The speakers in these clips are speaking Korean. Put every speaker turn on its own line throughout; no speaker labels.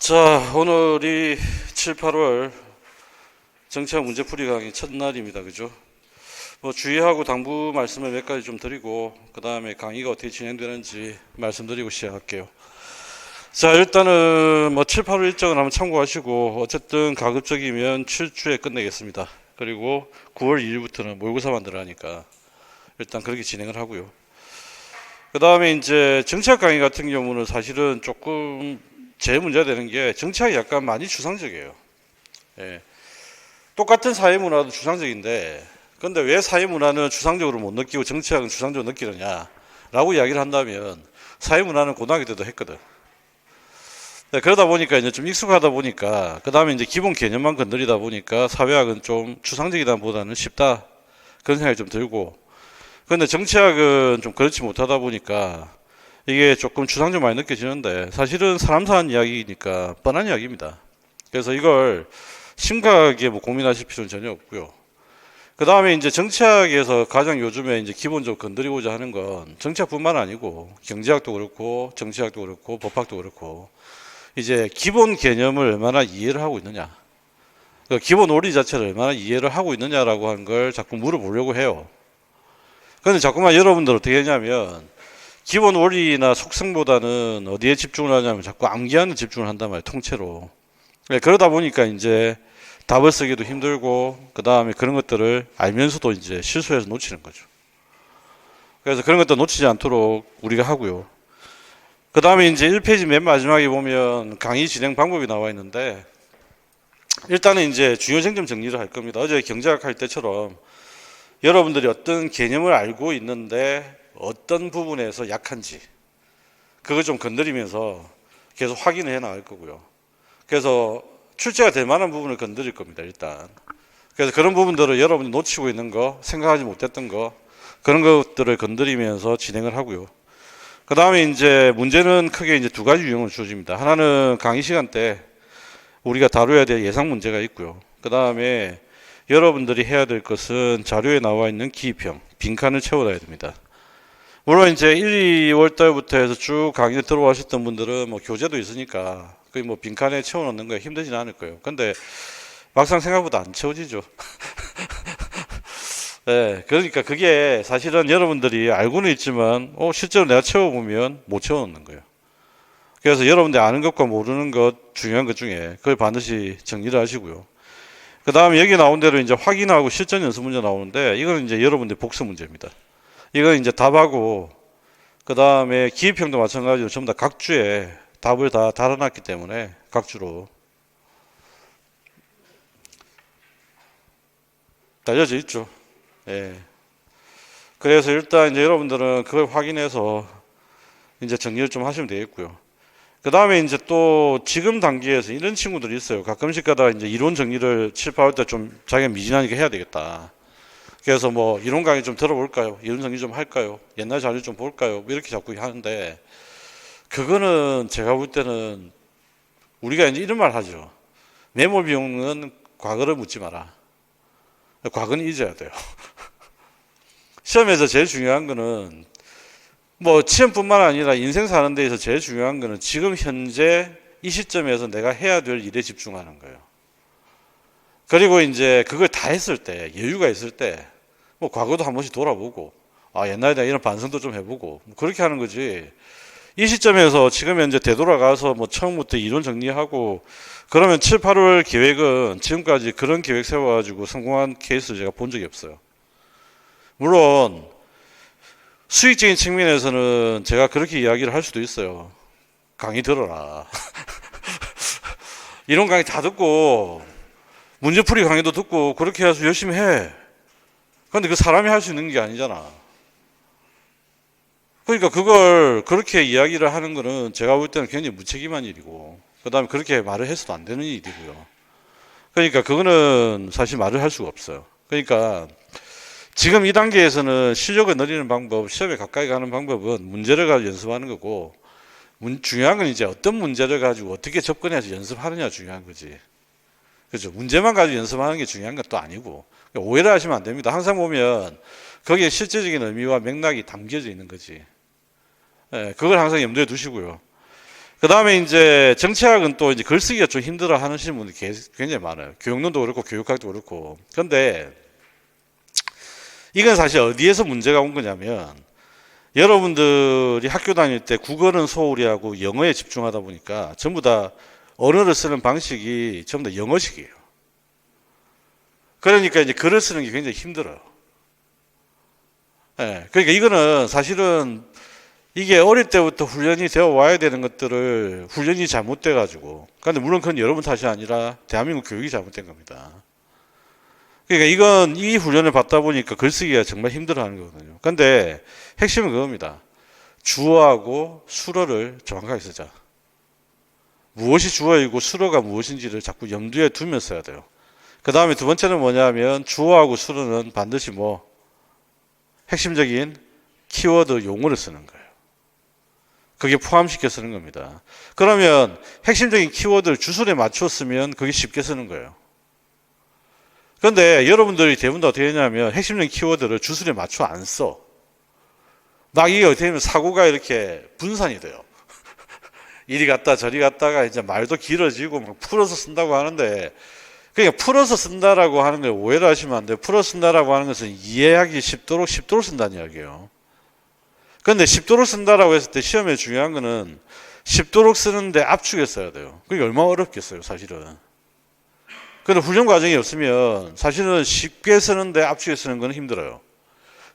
자, 오늘이 7, 8월 정치학 문제풀이 강의 첫날입니다. 그죠? 뭐 주의하고 당부 말씀을 몇 가지 좀 드리고 그 다음에 강의가 어떻게 진행되는지 말씀드리고 시작할게요. 자, 일단은 뭐 7, 8월 일정을 한번 참고하시고 어쨌든 가급적이면 7주에 끝내겠습니다. 그리고 9월 2일부터는 모의고사만 들어가니까 일단 그렇게 진행을 하고요. 그 다음에 이제 정치학 강의 같은 경우는 사실은 조금 제일 문제가 되는 게 정치학이 약간 많이 추상적이에요. 예. 똑같은 사회문화도 추상적인데 근데 왜 사회문화는 추상적으로 못 느끼고 정치학은 추상적으로 느끼느냐 라고 이야기를 한다면 사회문화는 고등학교 때도 했거든. 네, 그러다 보니까 이제 좀 익숙하다 보니까 그 다음에 이제 기본 개념만 건드리다 보니까 사회학은 좀 추상적이다 보다는 쉽다 그런 생각이 좀 들고, 근데 정치학은 좀 그렇지 못하다 보니까 이게 조금 추상적으로 많이 느껴지는데 사실은 사람 사는 이야기니까 뻔한 이야기입니다. 그래서 이걸 심각하게 뭐 고민하실 필요는 전혀 없고요. 그 다음에 이제 정치학에서 가장 요즘에 이제 기본적으로 건드리고자 하는 건 정치학뿐만 아니고 경제학도 그렇고 정치학도 그렇고 법학도 그렇고 이제 기본 개념을 얼마나 이해를 하고 있느냐, 그 기본 원리 자체를 얼마나 이해를 하고 있느냐라고 하는 걸 자꾸 물어보려고 해요. 그런데 자꾸만 여러분들 어떻게 하냐면 기본 원리나 속성보다는 어디에 집중을 하냐면 자꾸 암기하는 집중을 한단 말이에요, 통째로. 네, 그러다 보니까 이제 답을 쓰기도 힘들고 그 다음에 그런 것들을 알면서도 이제 실수해서 놓치는 거죠. 그래서 그런 것들 놓치지 않도록 우리가 하고요. 그 다음에 이제 1페이지 맨 마지막에 보면 강의 진행 방법이 나와 있는데 일단은 이제 주요 쟁점 정리를 할 겁니다. 어제 경제학 할 때처럼 여러분들이 어떤 개념을 알고 있는데 어떤 부분에서 약한지 그거 좀 건드리면서 계속 확인을 해 나갈 거고요. 그래서 출제가 될 만한 부분을 건드릴 겁니다, 일단. 그래서 그런 부분들을 여러분이 놓치고 있는 거, 생각하지 못했던 거, 그런 것들을 건드리면서 진행을 하고요. 그 다음에 이제 문제는 크게 이제 두 가지 유형으로 주어집니다. 하나는 강의 시간 때 우리가 다뤄야 될 예상 문제가 있고요. 그 다음에 여러분들이 해야 될 것은 자료에 나와 있는 기입형, 빈칸을 채워놔야 됩니다. 물론 이제 1, 2월 달부터 해서 쭉 강의 들어오셨던 분들은 뭐 교재도 있으니까 거의 뭐 빈칸에 채워놓는 거에 힘들진 않을 거예요. 근데 막상 생각보다 안 채워지죠. 네, 그러니까 그게 사실은 여러분들이 알고는 있지만 실제로 내가 채워보면 못 채워놓는 거예요. 그래서 여러분들이 아는 것과 모르는 것 중요한 것 중에 그걸 반드시 정리를 하시고요. 그 다음에 여기 나온 대로 이제 확인하고 실전 연습 문제 나오는데 이거는 이제 여러분들 복습 문제입니다. 이건 이제 답하고 그 다음에 기입형도 마찬가지로 전부 다 각주에 답을 다 달아놨기 때문에 각주로 달려져 있죠. 예. 그래서 일단 이제 여러분들은 그걸 확인해서 이제 정리를 좀 하시면 되겠고요. 그 다음에 이제 또 지금 단계에서 이런 친구들이 있어요. 가끔씩 가다 이제 이론 정리를 7, 8월 때 좀 자기가 미진하니까 해야 되겠다. 그래서 뭐 이론 강의 좀 들어볼까요? 이론 정리 좀 할까요? 옛날 자료 좀 볼까요? 뭐 이렇게 자꾸 하는데 그거는 제가 볼 때는 우리가 이제 이런 말 하죠. 메모 비용은 과거를 묻지 마라. 과거는 잊어야 돼요. 시험에서 제일 중요한 거는 뭐 시험뿐만 아니라 인생 사는 데에서 제일 중요한 거는 지금 현재 이 시점에서 내가 해야 될 일에 집중하는 거예요. 그리고 이제 그걸 다 했을 때, 여유가 있을 때, 뭐 과거도 한 번씩 돌아보고, 옛날에 내가 이런 반성도 좀 해보고, 뭐 그렇게 하는 거지. 이 시점에서 지금 현재 되돌아가서 뭐 처음부터 이론 정리하고, 그러면 7, 8월 계획은 지금까지 그런 계획 세워가지고 성공한 케이스를 제가 본 적이 없어요. 물론, 수익적인 측면에서는 제가 그렇게 이야기를 할 수도 있어요. 강의 들어라. 이런 강의 다 듣고, 문제풀이 강의도 듣고, 그렇게 해서 열심히 해. 근데 그 사람이 할 수 있는 게 아니잖아. 그러니까 그걸 그렇게 이야기를 하는 거는 제가 볼 때는 굉장히 무책임한 일이고, 그 다음에 그렇게 말을 해서도 안 되는 일이고요. 그러니까 그거는 사실 말을 할 수가 없어요. 그러니까 지금 이 단계에서는 실력을 늘리는 방법, 시험에 가까이 가는 방법은 문제를 가지고 연습하는 거고, 중요한 건 이제 어떤 문제를 가지고 어떻게 접근해서 연습하느냐 중요한 거지. 그렇죠. 문제만 가지고 연습하는 게 중요한 건 또 아니고. 오해를 하시면 안 됩니다. 항상 보면 거기에 실제적인 의미와 맥락이 담겨져 있는 거지. 예, 그걸 항상 염두에 두시고요. 그 다음에 이제 정치학은 또 이제 글쓰기가 좀 힘들어 하시는 분들이 굉장히 많아요. 교육론도 그렇고 교육학도 그렇고. 그런데 이건 사실 어디에서 문제가 온 거냐면 여러분들이 학교 다닐 때 국어는 소홀히 하고 영어에 집중하다 보니까 전부 다 언어를 쓰는 방식이 전부 다 영어식이에요. 그러니까 이제 글을 쓰는 게 굉장히 힘들어요. 예, 그러니까 이거는 사실은 이게 어릴 때부터 훈련이 되어 와야 되는 것들을 훈련이 잘못돼 가지고, 그런데 물론 그건 여러분 탓이 아니라 대한민국 교육이 잘못된 겁니다. 그러니까 이건 이 훈련을 받다 보니까 글쓰기가 정말 힘들어하는 거거든요. 그런데 핵심은 그겁니다. 주어하고 수어를 정확하게 쓰자. 무엇이 주어이고 수어가 무엇인지를 자꾸 염두에 두면서 써야 돼요. 그 다음에 두 번째는 뭐냐면 주어하고 수어는 반드시 핵심적인 키워드 용어를 쓰는 거예요. 그게 포함시켜 쓰는 겁니다. 그러면 핵심적인 키워드를 주술에 맞춰 쓰면 그게 쉽게 쓰는 거예요. 그런데 여러분들이 대부분 다 어떻게 되냐면 핵심적인 키워드를 주술에 맞춰 안 써. 막 이게 어떻게 되면 사고가 이렇게 분산이 돼요. 이리 갔다 저리 갔다가 이제 말도 길어지고 막 풀어서 쓴다고 하는데, 그러니까 풀어서 쓴다라고 하는 걸 오해를 하시면 안 돼요. 풀어서 쓴다라고 하는 것은 이해하기 쉽도록 쓴다는 이야기예요. 그런데 쉽도록 쓴다라고 했을 때 시험에 중요한 거는 쉽도록 쓰는데 압축해 써야 돼요. 그게 얼마나 어렵겠어요, 사실은. 그런데 훈련 과정이 없으면 사실은 쉽게 쓰는데 압축해 쓰는 건 힘들어요.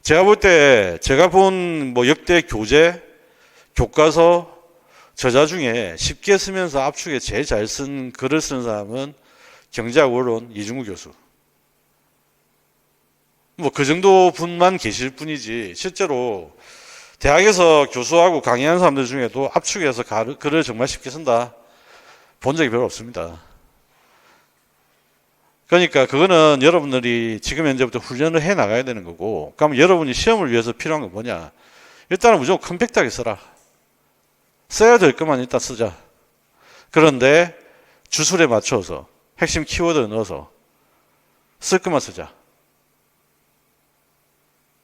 제가 볼 때 제가 본 역대 교재, 교과서, 저자 중에 쉽게 쓰면서 압축에 제일 잘 쓴 글을 쓰는 사람은 경제학 원론 이중구 교수. 그 정도 분만 계실 뿐이지 실제로 대학에서 교수하고 강의하는 사람들 중에도 압축해서 글을 정말 쉽게 쓴다 본 적이 별로 없습니다. 그러니까 그거는 여러분들이 지금 현재부터 훈련을 해 나가야 되는 거고, 그러면 여러분이 시험을 위해서 필요한 건 뭐냐? 일단은 무조건 컴팩트하게 써라. 써야 될 것만 일단 쓰자. 그런데 주술에 맞춰서 핵심 키워드를 넣어서 쓸 것만 쓰자.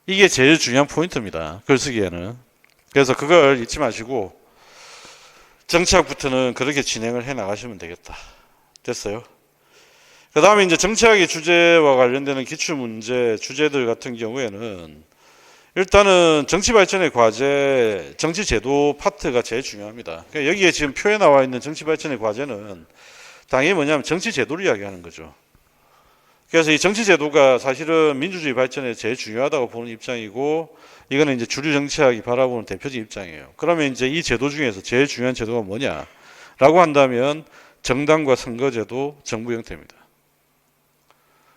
이게 제일 중요한 포인트입니다. 글쓰기에는. 그래서 그걸 잊지 마시고 정치학부터는 그렇게 진행을 해 나가시면 되겠다. 됐어요? 그 다음에 이제 정치학의 주제와 관련되는 기출문제 주제들 같은 경우에는 일단은 정치발전의 과제, 정치제도 파트가 제일 중요합니다. 그러니까 여기에 지금 표에 나와 있는 정치발전의 과제는 당연히 뭐냐면 정치제도를 이야기하는 거죠. 그래서 이 정치제도가 사실은 민주주의 발전에 제일 중요하다고 보는 입장이고, 이거는 이제 주류 정치학이 바라보는 대표적인 입장이에요. 그러면 이제 이 제도 중에서 제일 중요한 제도가 뭐냐라고 한다면 정당과 선거제도, 정부 형태입니다.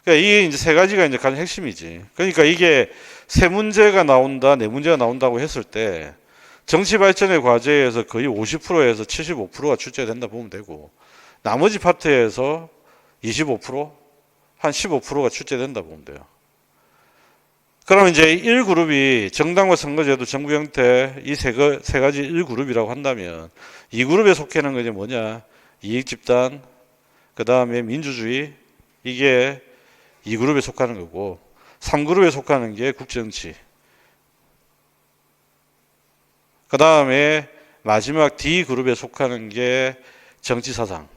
그러니까 이 이제 세 가지가 이제 가장 핵심이지. 그러니까 이게 세 문제가 나온다, 네 문제가 나온다고 했을 때 정치 발전의 과제에서 거의 50%에서 75%가 출제된다 보면 되고, 나머지 파트에서 25%, 한 15%가 출제된다 보면 돼요. 그러면 이제 1그룹이 정당과 선거제도, 정부 형태 이 세 가지 1그룹이라고 한다면 2그룹에 속해는 게 뭐냐? 이익집단, 그 다음에 민주주의, 이게 2그룹에 속하는 거고, 3그룹에 속하는 게 국정치, 그 다음에 마지막 D그룹에 속하는 게 정치사상.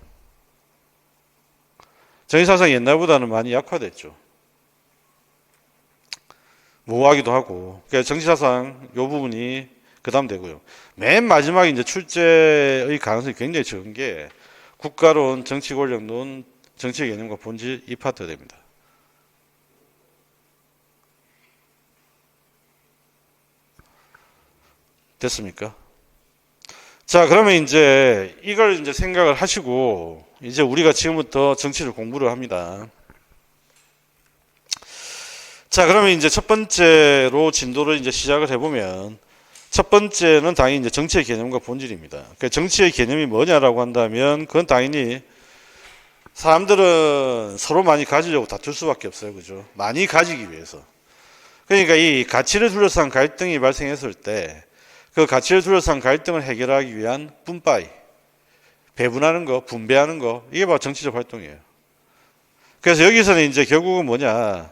정치사상이 옛날보다는 많이 약화됐죠. 모호하기도 하고. 그러니까 정치사상 요 부분이 그 다음 되고요. 맨 마지막에 이제 출제의 가능성이 굉장히 적은 게 국가론, 정치권력론, 정치의 개념과 본질 이 파트가 됩니다. 됐습니까? 자, 그러면 이제 이걸 이제 생각을 하시고 이제 우리가 지금부터 정치를 공부를 합니다. 자, 그러면 이제 첫 번째로 진도를 이제 시작을 해보면 첫 번째는 당연히 이제 정치의 개념과 본질입니다. 그러니까 정치의 개념이 뭐냐라고 한다면 그건 당연히 사람들은 서로 많이 가지려고 다툴 수밖에 없어요. 그죠? 많이 가지기 위해서. 그러니까 이 가치를 둘러싼 갈등이 발생했을 때 그 가치를 둘러싼 갈등을 해결하기 위한 분파이, 배분하는 거, 분배하는 거, 이게 바로 정치적 활동이에요. 그래서 여기서는 이제 결국은 뭐냐,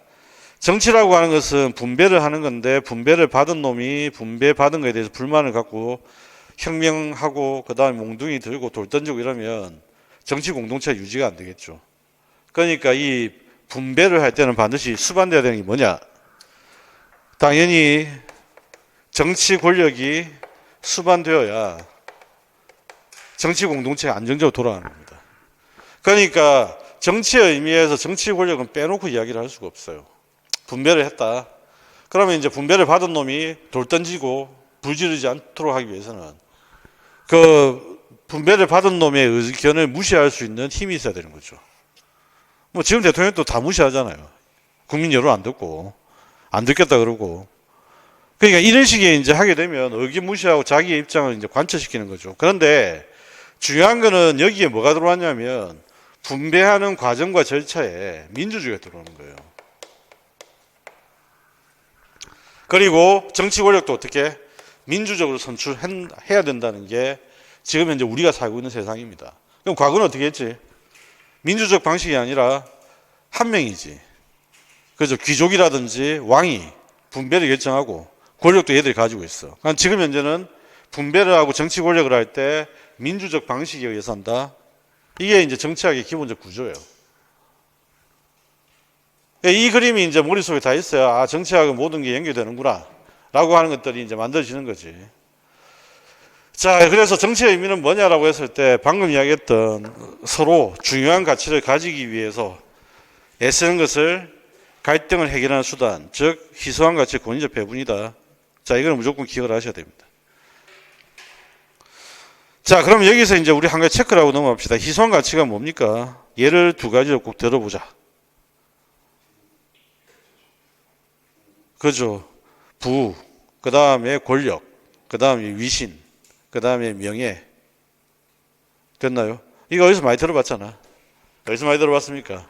정치라고 하는 것은 분배를 하는 건데 분배를 받은 놈이 분배받은 거에 대해서 불만을 갖고 혁명하고 그다음에 몽둥이 들고 돌 던지고 이러면 정치 공동체가 유지가 안 되겠죠. 그러니까 이 분배를 할 때는 반드시 수반돼야 되는 게 뭐냐? 당연히 정치 권력이 수반되어야 정치 공동체가 안정적으로 돌아가는 겁니다. 그러니까 정치의 의미에서 정치 권력은 빼놓고 이야기를 할 수가 없어요. 분배를 했다. 그러면 이제 분배를 받은 놈이 돌 던지고 불 지르지 않도록 하기 위해서는 그 분배를 받은 놈의 의견을 무시할 수 있는 힘이 있어야 되는 거죠. 뭐 지금 대통령도 다 무시하잖아요. 국민 여론 안 듣고 안 듣겠다 그러고. 그러니까 이런 식의 이제 하게 되면 의견 무시하고 자기의 입장을 이제 관철시키는 거죠. 그런데 중요한 거는 여기에 뭐가 들어왔냐면 분배하는 과정과 절차에 민주주의가 들어오는 거예요. 그리고 정치 권력도 어떻게 민주적으로 선출해야 된다는 게 지금 현재 우리가 살고 있는 세상입니다. 그럼 과거는 어떻게 했지? 민주적 방식이 아니라 한 명이지. 그죠? 귀족이라든지 왕이 분배를 결정하고 권력도 얘들이 가지고 있어. 그러니까 지금 현재는 분배를 하고 정치 권력을 할 때 민주적 방식에 의해서 한다. 이게 이제 정치학의 기본적 구조예요. 이 그림이 이제 머릿속에 다 있어요. 아, 정치학은 모든 게 연결되는구나. 라고 하는 것들이 이제 만들어지는 거지. 자, 그래서 정치의 의미는 뭐냐라고 했을 때 방금 이야기했던 서로 중요한 가치를 가지기 위해서 애쓰는 것을 갈등을 해결하는 수단, 즉 희소한 가치의 권위적 배분이다. 자, 이걸 무조건 기억을 하셔야 됩니다. 자, 그럼 여기서 이제 우리 한 가지 체크를 하고 넘어갑시다. 희소한 가치가 뭡니까? 예를 두 가지로 꼭 들어보자. 그죠? 부, 그 다음에 권력, 그 다음에 위신, 그 다음에 명예. 됐나요? 이거 어디서 많이 들어봤잖아. 어디서 많이 들어봤습니까?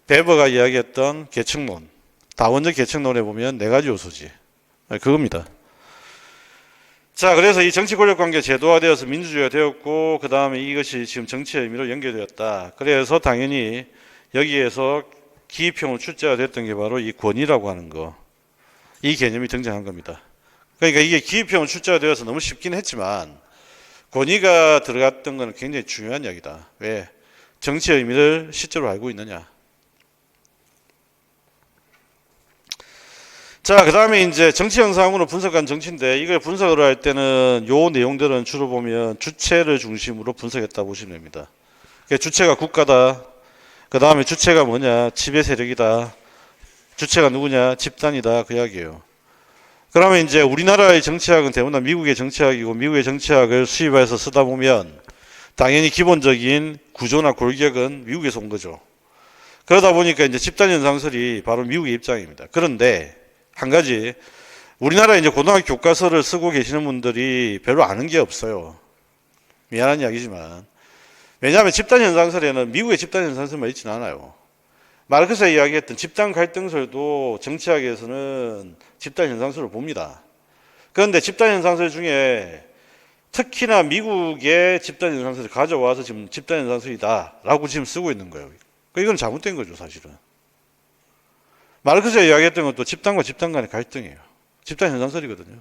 베버가 이야기했던 계층론. 다원적 계층론에 보면 네 가지 요소지. 그겁니다. 자, 그래서 이 정치 권력 관계 제도화되어서 민주주의가 되었고, 그 다음에 이것이 지금 정치의 의미로 연결되었다. 그래서 당연히 여기에서 기입형으로 출제가 됐던 게 바로 이 권위라고 하는 거. 이 개념이 등장한 겁니다. 그러니까 이게 기입형으로 출제가 되어서 너무 쉽긴 했지만, 권위가 들어갔던 것은 굉장히 중요한 이야기다. 왜? 정치의 의미를 실제로 알고 있느냐. 자, 그 다음에 이제 정치 형상으로 분석한 정치인데, 이걸 분석을 할 때는 요 내용들은 주로 보면 주체를 중심으로 분석했다 보시면 됩니다. 그러니까 주체가 국가다. 그 다음에 주체가 뭐냐? 지배 세력이다. 주체가 누구냐? 집단이다. 그 이야기예요. 그러면 이제 우리나라의 정치학은 대부분 미국의 정치학이고, 미국의 정치학을 수입해서 쓰다 보면 당연히 기본적인 구조나 골격은 미국에서 온 거죠. 그러다 보니까 이제 집단 현상설이 바로 미국의 입장입니다. 그런데 한 가지, 우리나라 이제 고등학교 교과서를 쓰고 계시는 분들이 별로 아는 게 없어요. 미안한 이야기지만. 왜냐하면 집단 현상설에는 미국의 집단 현상설만 있지는 않아요. 마르크스가 이야기했던 집단 갈등설도 정치학에서는 집단 현상설을 봅니다. 그런데 집단 현상설 중에 특히나 미국의 집단 현상설을 가져와서 지금 집단 현상설이다라고 지금 쓰고 있는 거예요. 이건 잘못된 거죠, 사실은. 마르크스가 이야기했던 것도 집단과 집단 간의 갈등이에요. 집단 현상설이거든요.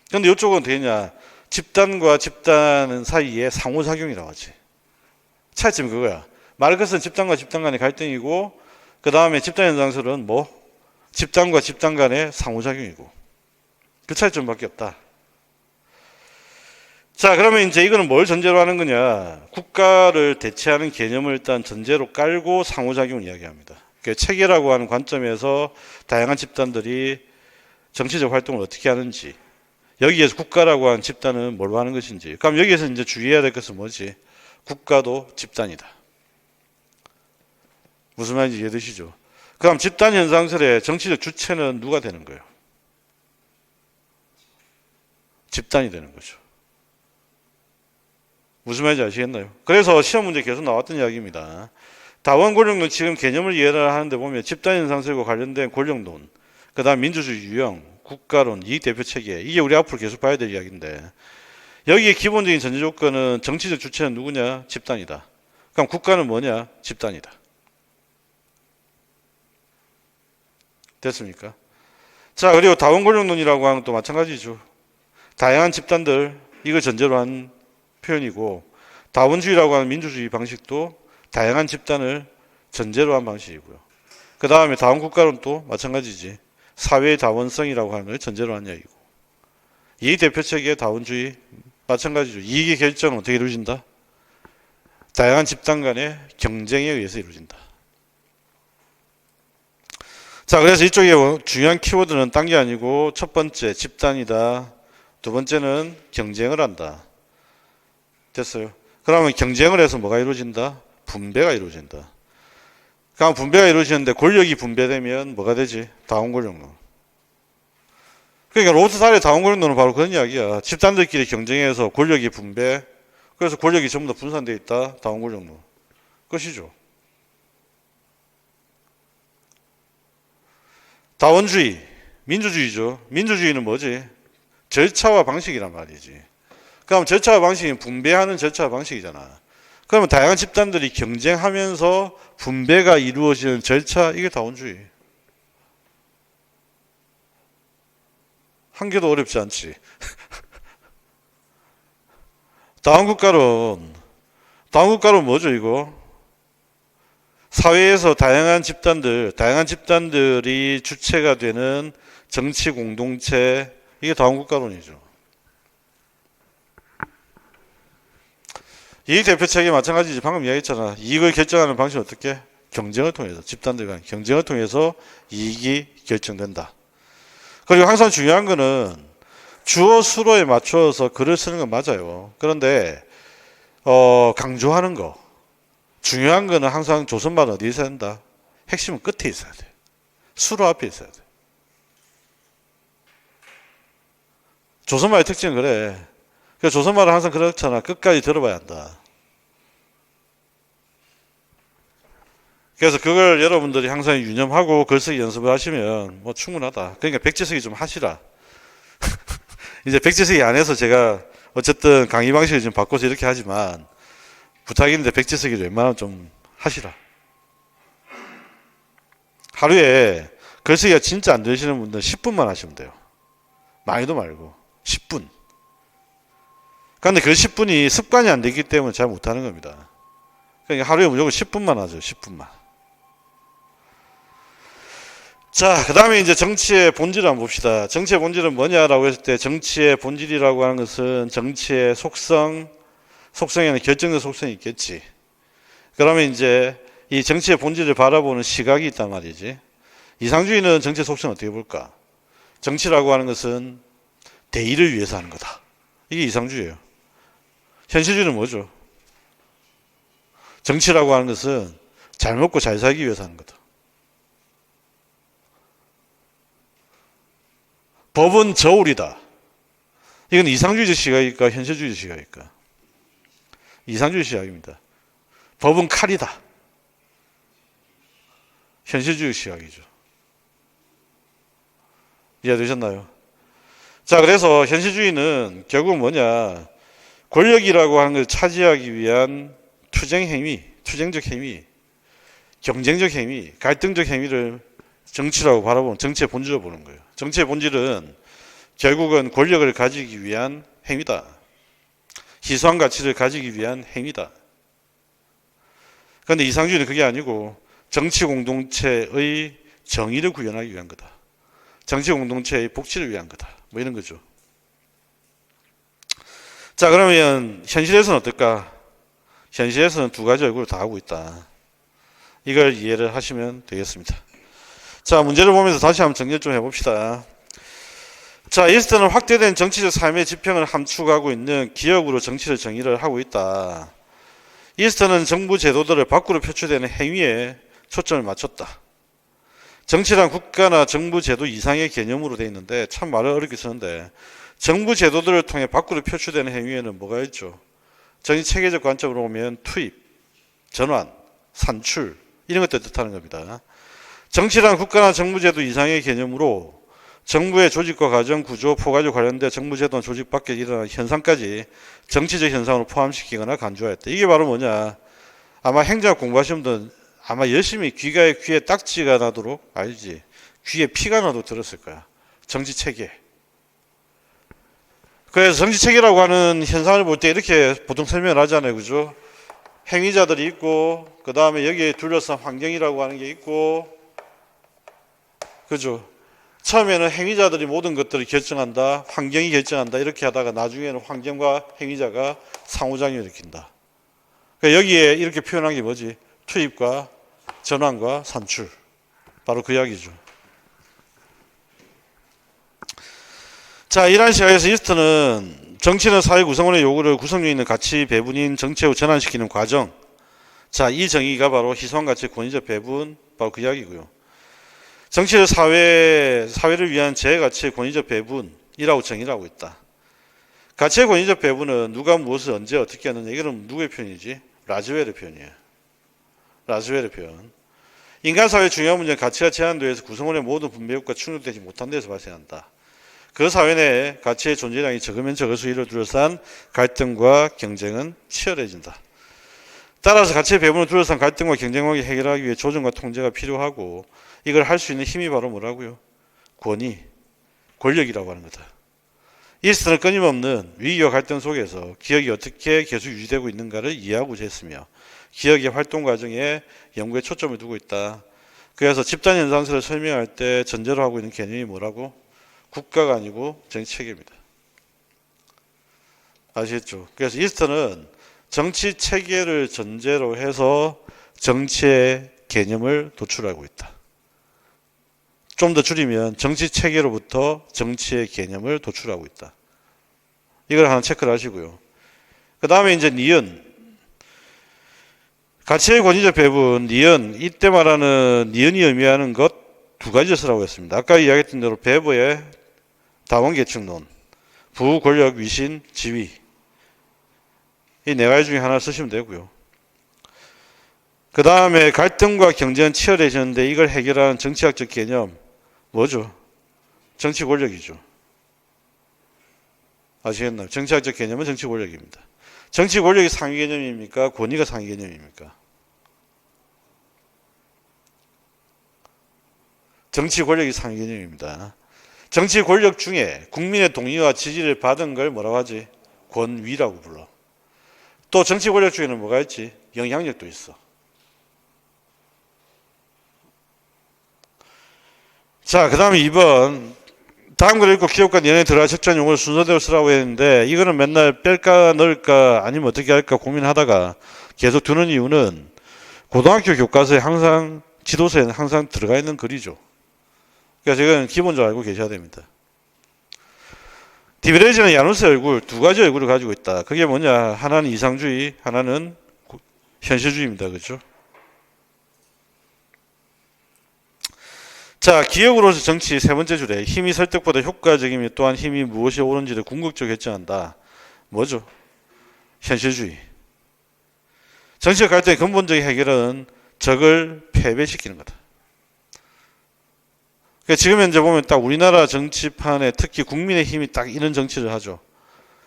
그런데 이쪽은 되냐? 집단과 집단 사이에 상호작용이라고 하지. 차이점이 그거야. 마르크스는 집단과 집단 간의 갈등이고, 그 다음에 집단 현상설은 뭐? 집단과 집단 간의 상호작용이고. 그 차이점밖에 없다. 자, 그러면 이제 이거는 뭘 전제로 하는 거냐? 국가를 대체하는 개념을 일단 전제로 깔고 상호작용을 이야기합니다. 체계라고 하는 관점에서 다양한 집단들이 정치적 활동을 어떻게 하는지, 여기에서 국가라고 하는 집단은 뭘 하는 것인지. 그럼 여기에서 이제 주의해야 될 것은 뭐지? 국가도 집단이다. 무슨 말인지 이해되시죠? 그럼 집단 현상설의 정치적 주체는 누가 되는 거예요? 집단이 되는 거죠. 무슨 말인지 아시겠나요? 그래서 시험 문제 계속 나왔던 이야기입니다. 다원 권력론 지금 개념을 이해를 하는데 보면 집단 현상설과 관련된 권력론, 그 다음 민주주의 유형, 국가론, 이익대표 체계, 이게 우리 앞으로 계속 봐야 될 이야기인데, 여기에 기본적인 전제 조건은 정치적 주체는 누구냐? 집단이다. 그럼 국가는 뭐냐? 집단이다. 됐습니까? 자, 그리고 다원 권력론이라고 하는 또 마찬가지죠. 다양한 집단들, 이걸 전제로 한 표현이고, 다원주의라고 하는 민주주의 방식도 다양한 집단을 전제로 한 방식이고요. 그 다음에 다원국가론 또 마찬가지지. 사회의 다원성이라고 하는 걸 전제로 한 이야기고. 이 대표적인 다원주의 마찬가지죠. 이익의 결정은 어떻게 이루어진다? 다양한 집단 간의 경쟁에 의해서 이루어진다. 자, 그래서 이쪽에 중요한 키워드는 딴 게 아니고 첫 번째 집단이다. 두 번째는 경쟁을 한다. 됐어요. 그러면 경쟁을 해서 뭐가 이루어진다? 분배가 이루어진다. 그럼 분배가 이루어지는데 권력이 분배되면 뭐가 되지? 다원권력론. 그러니까 로스타르의 다원권력론은 바로 그런 이야기야. 집단들끼리 경쟁해서 권력이 분배, 그래서 권력이 전부 다 분산되어 있다. 다원권력론. 끝이죠. 다원주의, 민주주의죠. 민주주의는 뭐지? 절차와 방식이란 말이지. 그럼 절차와 방식이 분배하는 절차와 방식이잖아. 그러면 다양한 집단들이 경쟁하면서 분배가 이루어지는 절차, 이게 다원주의. 한 개도 어렵지 않지. 다원국가론 뭐죠, 이거? 사회에서 다양한 집단들이 주체가 되는 정치 공동체, 이게 다원국가론이죠. 이익 대표책이 마찬가지지. 방금 이야기했잖아. 이익을 결정하는 방식은 어떻게? 경쟁을 통해서, 집단들 간 경쟁을 통해서 이익이 결정된다. 그리고 항상 중요한 거는 주어 수로에 맞춰서 글을 쓰는 건 맞아요. 그런데 강조하는 거, 중요한 거는 항상 조선말은 어디에 있어야 된다? 핵심은 끝에 있어야 돼. 수로 앞에 있어야 돼. 조선말의 특징은 그래. 그래서 조선말은 항상 그렇잖아. 끝까지 들어봐야 한다. 그래서 그걸 여러분들이 항상 유념하고 글쓰기 연습을 하시면 뭐 충분하다. 그러니까 백지쓰기 좀 하시라. 이제 백지쓰기 안 해서 제가 어쨌든 강의 방식을 좀 바꿔서 이렇게 하지만 부탁인데 백지쓰기를 웬만하면 좀 하시라. 하루에 글쓰기가 진짜 안 되시는 분들은 10분만 하시면 돼요. 많이도 말고 10분. 그런데 그 10분이 습관이 안 되기 때문에 잘 못하는 겁니다. 그러니까 하루에 무조건 10분만 하죠. 10분만. 자, 그 다음에 이제 정치의 본질을 한번 봅시다. 정치의 본질은 뭐냐라고 했을 때 정치의 본질이라고 하는 것은 정치의 속성에는 결정적 속성이 있겠지. 그러면 이제 이 정치의 본질을 바라보는 시각이 있단 말이지. 이상주의는 정치의 속성을 어떻게 볼까? 정치라고 하는 것은 대의를 위해서 하는 거다. 이게 이상주의예요. 현실주의는 뭐죠? 정치라고 하는 것은 잘 먹고 잘 살기 위해서 하는 거다. 법은 저울이다. 이건 이상주의적 시각일까? 현실주의적 시각일까? 이상주의 시각입니다. 법은 칼이다. 현실주의 시각이죠. 이해되셨나요? 자, 그래서 현실주의는 결국 뭐냐? 권력이라고 하는 걸 차지하기 위한 투쟁적 행위, 경쟁적 행위, 갈등적 행위를 정치라고 바라보는, 정치의 본질로 보는 거예요. 정치의 본질은 결국은 권력을 가지기 위한 행위다. 희소한 가치를 가지기 위한 행위다. 그런데 이상주의는 그게 아니고 정치 공동체의 정의를 구현하기 위한 거다. 정치 공동체의 복지를 위한 거다. 뭐 이런 거죠. 자, 그러면 현실에서는 어떨까? 현실에서는 두 가지 얼굴을 다 하고 있다. 이걸 이해를 하시면 되겠습니다. 자, 문제를 보면서 다시 한번 정리 좀 해봅시다. 자, 이스트는 확대된 정치적 삶의 지평을 함축하고 있는 기억으로 정치를 정의를 하고 있다. 이스트는 정부 제도들을 밖으로 표출되는 행위에 초점을 맞췄다. 정치란 국가나 정부 제도 이상의 개념으로 되어 있는데 참 말을 어렵게 쓰는데 정부 제도들을 통해 밖으로 표출되는 행위에는 뭐가 있죠? 정치 체계적 관점으로 보면 투입, 전환, 산출 이런 것들 뜻하는 겁니다. 정치란 국가나 정부제도 이상의 개념으로 정부의 조직과 과정, 구조, 포괄적 관련된 정부제도나 조직 밖에 일어나는 현상까지 정치적 현상으로 포함시키거나 간주하였다. 이게 바로 뭐냐? 아마 행정학 공부하시는 분들은 아마 열심히 귀에 딱지가 나도록 알지. 귀에 피가 나도록 들었을 거야. 정치 체계. 그래서 정치체계라고 하는 현상을 볼 때 이렇게 보통 설명을 하잖아요. 그죠? 행위자들이 있고, 그 다음에 여기에 둘러싼 환경이라고 하는 게 있고, 그죠? 처음에는 행위자들이 모든 것들을 결정한다, 환경이 결정한다, 이렇게 하다가 나중에는 환경과 행위자가 상호작용을 일으킨다. 그러니까 여기에 이렇게 표현한 게 뭐지? 투입과 전환과 산출. 바로 그 이야기죠. 자, 이러한 시각에서 이스트는 정치는 사회 구성원의 요구를 구성력 있는 가치 배분인 정체로 전환시키는 과정. 자, 이 정의가 바로 희소한 가치의 권위적 배분, 바로 그 이야기고요. 정치를 사회를 위한 제 가치의 권위적 배분이라고 정의를 하고 있다. 가치의 권위적 배분은 누가 무엇을 언제 어떻게 하느냐. 이거는 누구의 표현이지? 라즈웰의 표현이에요. 라즈웰의 표현. 인간 사회의 중요한 문제는 가치가 제한되어서 구성원의 모든 분배욕과 충족되지 못한 데서 발생한다. 그 사회 내에 가치의 존재량이 적으면 적을수록 이를 둘러싼 갈등과 경쟁은 치열해진다. 따라서 가치의 배분을 둘러싼 갈등과 경쟁을 해결하기 위해 조정과 통제가 필요하고 이걸 할 수 있는 힘이 바로 뭐라고요? 권력이라고 하는 거다. 이스트는 끊임없는 위기와 갈등 속에서 기억이 어떻게 계속 유지되고 있는가를 이해하고자 했으며 기억의 활동 과정에 연구에 초점을 두고 있다. 그래서 집단 현상설을 설명할 때 전제로 하고 있는 개념이 뭐라고? 국가가 아니고 정치체계입니다. 아시겠죠? 그래서 이스트는 정치체계를 전제로 해서 정치의 개념을 도출하고 있다. 좀 더 줄이면 정치체계로부터 정치의 개념을 도출하고 있다. 이걸 하나 체크를 하시고요. 그 다음에 이제 니은. 가치의 권위적 배분, 니은. 이때 말하는 니은이 의미하는 것 두 가지 쓰라고 했습니다. 아까 이야기했던 대로 베버의 다원계층론, 부, 권력, 위신, 지위. 이 네 가지 중에 하나를 쓰시면 되고요. 그 다음에 갈등과 경쟁은 치열해지는데 이걸 해결하는 정치학적 개념 뭐죠? 정치 권력이죠. 아시겠나요? 정치학적 개념은 정치 권력입니다. 정치 권력이 상위 개념입니까? 권위가 상위 개념입니까? 정치 권력이 상위 개념입니다. 정치 권력 중에 국민의 동의와 지지를 받은 걸 뭐라고 하지? 권위라고 불러. 또 정치 권력 중에는 뭐가 있지? 영향력도 있어. 자, 그 다음에 2번. 다음 걸 읽고 기업과 연예에 들어갈 적절한 용어를 순서대로 쓰라고 했는데 이거는 맨날 뺄까 넣을까 아니면 어떻게 할까 고민하다가 계속 두는 이유는 고등학교 교과서에 항상 지도서에는 항상 들어가 있는 글이죠. 그래서 이건 기본적으로 알고 계셔야 됩니다. 디베레이즈는 야누스의 얼굴, 두 가지 얼굴을 가지고 있다. 그게 뭐냐? 하나는 이상주의, 하나는 현실주의입니다. 그렇죠? 자, 기억으로서 정치 세 번째 줄에 힘이 설득보다 효과적이며 또한 힘이 무엇이 옳은지를 궁극적으로 결정한다. 뭐죠? 현실주의. 정치적 갈등의 근본적인 해결은 적을 패배시키는 거다. 그러니까 지금 현재 보면 딱 우리나라 정치판에 특히 국민의힘이 딱 이런 정치를 하죠.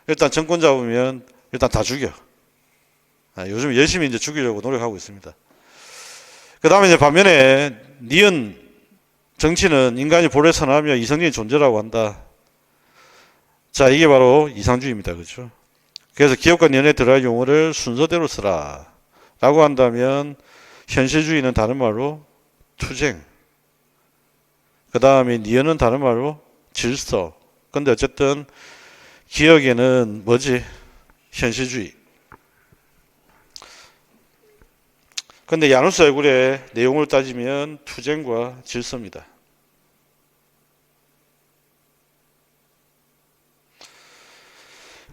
일단 정권 잡으면 일단 다 죽여. 요즘 열심히 이제 죽이려고 노력하고 있습니다. 그 다음에 이제 반면에 니은 정치는 인간이 본래 선하며 이성적인 존재라고 한다. 자, 이게 바로 이상주의입니다. 그렇죠? 그래서 기업과 연예에 들어갈 용어를 순서대로 쓰라. 라고 한다면 현실주의는 다른 말로 투쟁. 그 다음에 니은은 다른 말로 질서. 근데 어쨌든 기억에는 뭐지? 현실주의. 근데 야누스 얼굴의 내용을 따지면 투쟁과 질서입니다.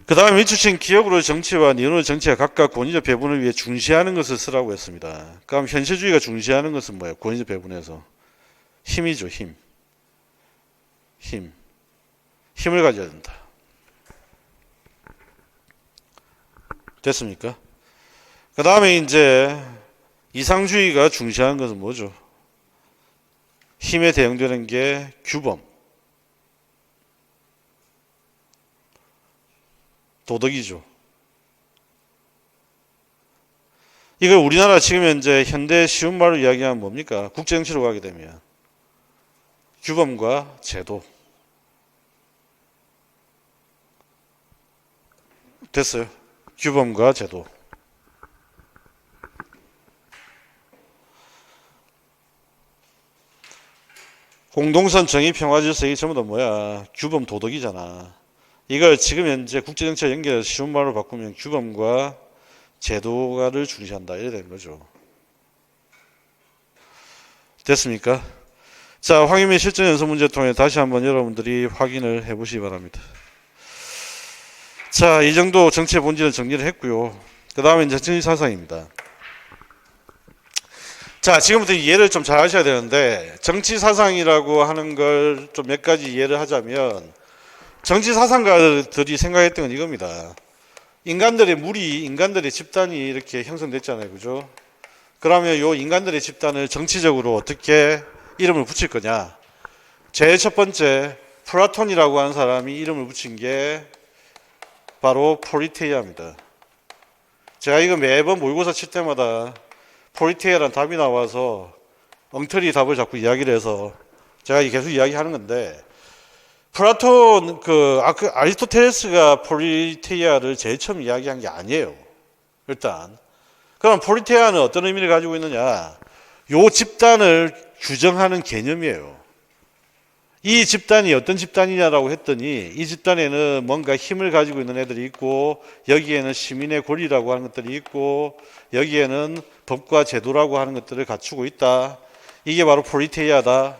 그 다음에 밑줄친 기억으로 정치와 니은으로 정치가 각각 권위적 배분을 위해 중시하는 것을 쓰라고 했습니다. 그럼 현실주의가 중시하는 것은 뭐예요? 권위적 배분에서 힘이죠. 힘을 가져야 된다. 됐습니까? 그 다음에 이제 이상주의가 중시하는 것은 뭐죠? 힘에 대응되는 게 규범, 도덕이죠. 이걸 우리나라 지금 현재 현대 쉬운 말로 이야기하면 뭡니까? 국제정치로 가게 되면 규범과 제도. 됐어요. 규범과 제도. 공동선 정의 평화 질서 이 전부 다 뭐야? 규범 도덕이잖아. 이걸 지금 현재 국제정치와 연결해서 쉬운 말로 바꾸면 규범과 제도가를 중시한다. 이래 되는 거죠. 됐습니까? 자, 황희민 실전 연습 문제 통해 다시 한번 여러분들이 확인을 해보시기 바랍니다. 자, 이 정도 정치의 본질을 정리를 했고요. 그 다음에 이제 정치 사상입니다. 자, 지금부터 이해를 좀 잘 하셔야 되는데, 정치 사상이라고 하는 걸 좀 몇 가지 이해를 하자면, 정치 사상가들이 생각했던 건 이겁니다. 인간들의 무리, 인간들의 집단이 이렇게 형성됐잖아요. 그죠? 그러면 이 인간들의 집단을 정치적으로 어떻게 이름을 붙일 거냐. 제일 첫 번째, 플라톤이라고 하는 사람이 이름을 붙인 게 바로 포리테이아입니다. 제가 이거 매번 모의고사 칠 때마다 포리테이아라는 답이 나와서 엉터리 답을 자꾸 이야기를 해서 제가 계속 이야기하는 건데, 플라톤, 아리스토텔레스가 포리테이아를 제일 처음 이야기한 게 아니에요. 일단. 그럼 포리테이아는 어떤 의미를 가지고 있느냐? 요 집단을 규정하는 개념이에요. 이 집단이 어떤 집단이냐라고 했더니 이 집단에는 뭔가 힘을 가지고 있는 애들이 있고 여기에는 시민의 권리라고 하는 것들이 있고 여기에는 법과 제도라고 하는 것들을 갖추고 있다. 이게 바로 포리테이아다.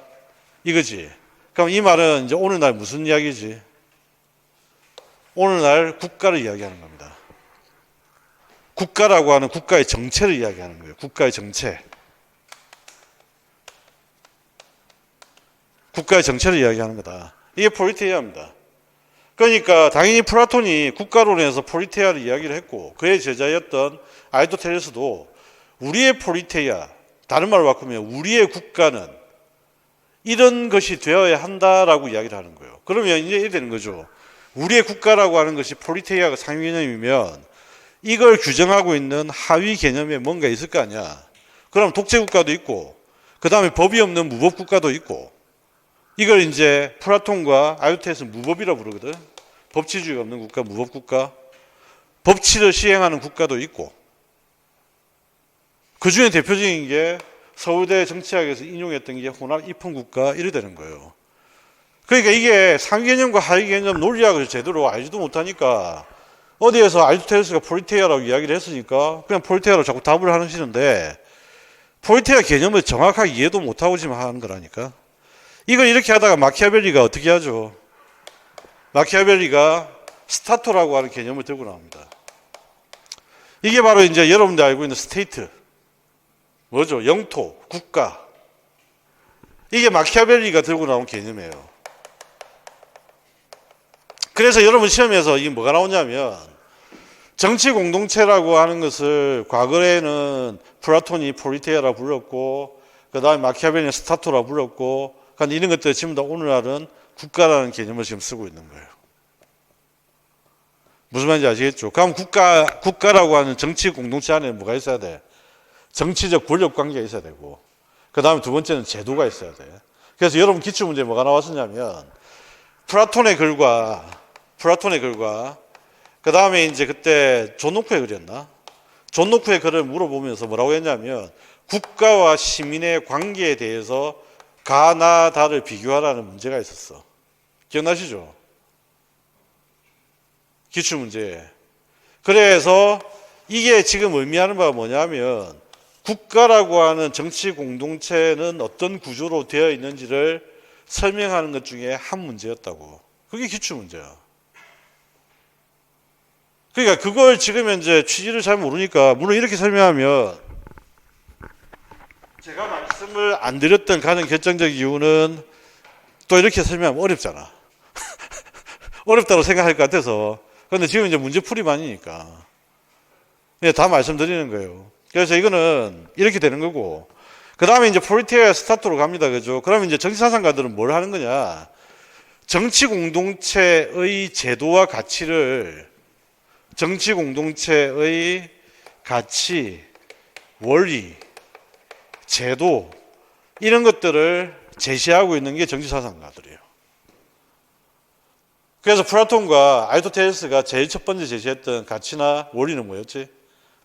이거지. 그럼 이 말은 이제 오늘날 무슨 이야기지? 오늘날 국가를 이야기하는 겁니다. 국가라고 하는 국가의 정체를 이야기하는 거예요. 국가의 정체. 국가의 정체를 이야기하는 거다. 이게 포리테이아입니다. 그러니까 당연히 플라톤이 국가론에서 포리테이아를 이야기를 했고 그의 제자였던 아리스토텔레스도 우리의 포리테이아, 다른 말로 바꾸면 우리의 국가는 이런 것이 되어야 한다라고 이야기를 하는 거예요. 그러면 이제 이렇게 되는 거죠. 우리의 국가라고 하는 것이 포리테이아가 상위 개념이면 이걸 규정하고 있는 하위 개념에 뭔가 있을 거 아니야. 그럼 독재국가도 있고 그 다음에 법이 없는 무법국가도 있고 이걸 이제 플라톤과 아리스토텔레스는 무법이라고 부르거든. 법치주의가 없는 국가, 무법국가. 법치를 시행하는 국가도 있고 그 중에 대표적인 게 서울대 정치학에서 인용했던 게 혼합 입헌국가 이래 되는 거예요. 그러니까 이게 상위 개념과 하위 개념 논리학을 제대로 알지도 못하니까 어디에서 아리스토텔레스가 포리테이아라고 이야기를 했으니까 그냥 포리테이아로 자꾸 답을 하시는데 포리테이아 개념을 정확하게 이해도 못하고 지금 하는 거라니까. 이걸 이렇게 하다가 마키아벨리가 어떻게 하죠? 마키아벨리가 스타토라고 하는 개념을 들고 나옵니다. 이게 바로 이제 여러분들 알고 있는 스테이트. 뭐죠? 영토, 국가. 이게 마키아벨리가 들고 나온 개념이에요. 그래서 여러분 시험에서 이게 뭐가 나오냐면 정치 공동체라고 하는 것을 과거에는 플라톤이 포리테이아라고 불렀고 그 다음에 마키아벨리는 스타토라고 불렀고 그러니까 이런 것들 지금 다 오늘날은 국가라는 개념을 지금 쓰고 있는 거예요. 무슨 말인지 아시겠죠? 그럼 국가라고 하는 정치 공동체 안에 뭐가 있어야 돼? 정치적 권력 관계가 있어야 되고 그 다음에 두 번째는 제도가 있어야 돼. 그래서 여러분 기출문제에 뭐가 나왔었냐면 플라톤의 글과 그 다음에 이제 그때 존 노크의 글이었나? 존 노크의 글을 물어보면서 뭐라고 했냐면 국가와 시민의 관계에 대해서 가나다를 비교하라는 문제가 있었어. 기억나시죠? 기출문제. 그래서 이게 지금 의미하는 바가 뭐냐면 국가라고 하는 정치 공동체는 어떤 구조로 되어 있는지를 설명하는 것 중에 한 문제였다고. 그게 기출문제야. 그러니까 그걸 지금 현재 취지를 잘 모르니까 물론 이렇게 설명하면 제가 말씀을 안 드렸던 가장 결정적 이유는 또 이렇게 설명하면 어렵잖아. 어렵다고 생각할 것 같아서. 그런데 지금 이제 문제풀이만이니까. 다 말씀드리는 거예요. 그래서 이거는 이렇게 되는 거고. 그 다음에 이제 포리테이아 스타트로 갑니다. 그죠? 그러면 이제 정치사상가들은 뭘 하는 거냐. 정치 공동체의 제도와 가치를 정치 공동체의 가치, 원리, 제도 이런 것들을 제시하고 있는 게 정치사상가들이에요.
그래서 플라톤과 아리스토텔레스가 제일 첫 번째 제시했던 가치나 원리는 뭐였지?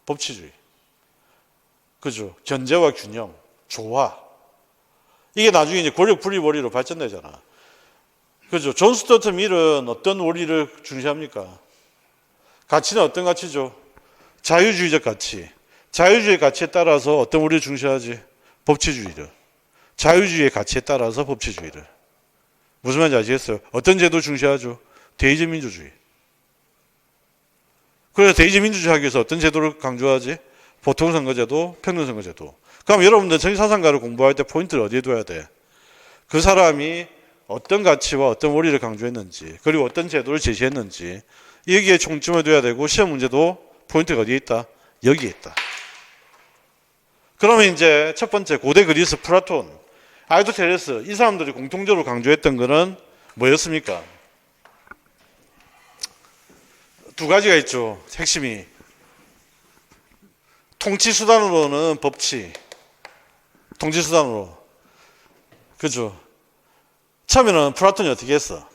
법치주의. 그죠? 견제와 균형, 조화. 이게 나중에 이제 권력 분립 원리로 발전되잖아. 그죠? 존 스튜어트 밀은 어떤 원리를 중시합니까? 가치는 어떤 가치죠? 자유주의적 가치. 자유주의 가치에 따라서 어떤 원리를 중시하지? 법치주의를. 자유주의의 가치에 따라서 법치주의를. 무슨 말인지 아시겠어요? 어떤 제도 중시하죠? 대의제 민주주의. 그래서 대의제 민주주의 하기 위해서 어떤 제도를 강조하지? 보통선거제도, 평등선거제도. 그럼 여러분들 정치사상가를 공부할 때 포인트를 어디에 둬야 돼? 그 사람이 어떤 가치와 어떤 원리를 강조했는지, 그리고 어떤 제도를 제시했는지, 여기에 총점을 둬야 되고, 시험 문제도 포인트가 어디에 있다? 여기에 있다. 그러면 이제 첫 번째 고대 그리스 플라톤, 아리스토텔레스, 이 사람들이 공통적으로 강조했던 것은 뭐였습니까? 두 가지가 있죠. 핵심이. 통치수단으로는 법치. 통치수단으로. 그죠? 처음에는 플라톤이 어떻게 했어?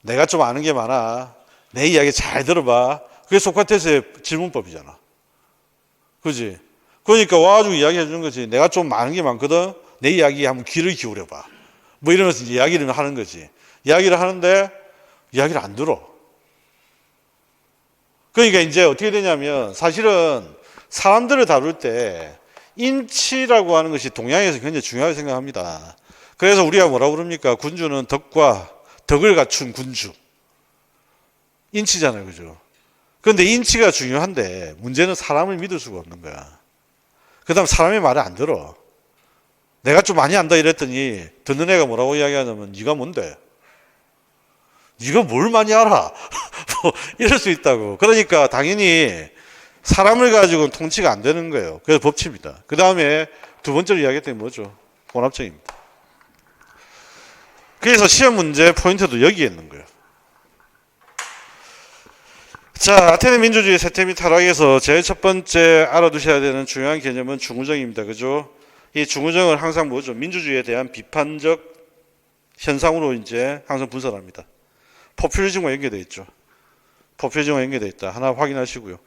내가 좀 아는 게 많아. 내 이야기 잘 들어봐. 그게 소크라테스의 질문법이잖아. 그지? 그러니까 와가지고 이야기 해주는 거지. 내가 좀 아는 게 많거든. 내 이야기에 한번 귀를 기울여봐. 뭐 이러면서 이제 이야기를 하는 거지. 이야기를 하는데 이야기를 안 들어. 그러니까 이제 어떻게 되냐면 사실은 사람들을 다룰 때 인치라고 하는 것이 동양에서 굉장히 중요하게 생각합니다. 그래서 우리가 뭐라고 그럽니까? 군주는 덕을 갖춘 군주. 인치잖아요. 그죠? 그런데 인치가 중요한데 문제는 사람을 믿을 수가 없는 거야. 그 다음 사람의 말을 안 들어. 내가 좀 많이 안다 이랬더니 듣는 애가 뭐라고 이야기하냐면 네가 뭔데? 네가 뭘 많이 알아? 뭐 이럴 수 있다고. 그러니까 당연히 사람을 가지고는 통치가 안 되는 거예요. 그래서 법치입니다. 그 다음에 두 번째로 이야기했던 게 뭐죠? 혼합적입니다. 그래서 시험 문제 포인트도 여기에 있는 거예요. 자, 아테네 민주주의 세템이 타락해서 제일 첫 번째 알아두셔야 되는 중요한 개념은 중우정입니다. 그죠? 이 중우정을 항상 뭐죠? 민주주의에 대한 비판적 현상으로 이제 항상 분석합니다. 포퓰리즘과 연계되어 있죠. 포퓰리즘과 연계되어 있다. 하나 확인하시고요.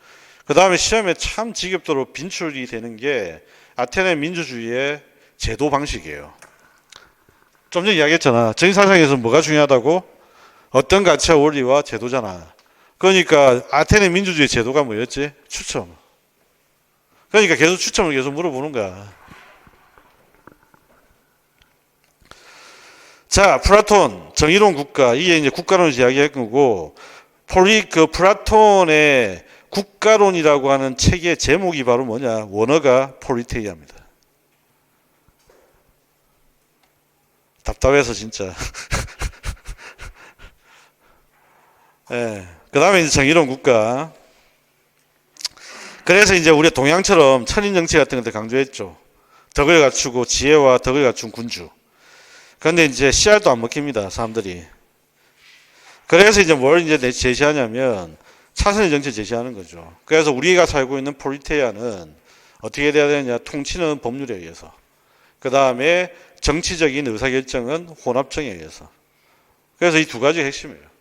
그 다음에 시험에 참 지겹도록 빈출이 되는 게 아테네 민주주의의 제도 방식이에요. 좀 전에 이야기했잖아. 정치사상에서 뭐가 중요하다고? 어떤 가치와 원리와 제도잖아. 그러니까 아테네 민주주의 제도가 뭐였지? 추첨. 그러니까 계속 추첨을 계속 물어보는 거야. 자, 플라톤, 정의로운 국가. 이게 이제 국가론을 이야기할 거고, 플라톤의 국가론이라고 하는 책의 제목이 바로 뭐냐? 원어가 폴리테이아입니다. 답답해서 진짜. 예. 그 다음에 이제 정의로운 국가. 그래서 이제 우리 동양처럼 천인정치 같은 것들 강조했죠. 덕을 갖추고 지혜와 덕을 갖춘 군주. 그런데 이제 씨알도 안 먹힙니다, 사람들이. 그래서 이제 뭘 이제 제시하냐면 차선의 정치 제시하는 거죠. 그래서 우리가 살고 있는 폴리테이아는 어떻게 돼야 되느냐? 통치는 법률에 의해서. 그 다음에 정치적인 의사결정은 혼합정에 의해서. 그래서 이 두 가지가 핵심이에요.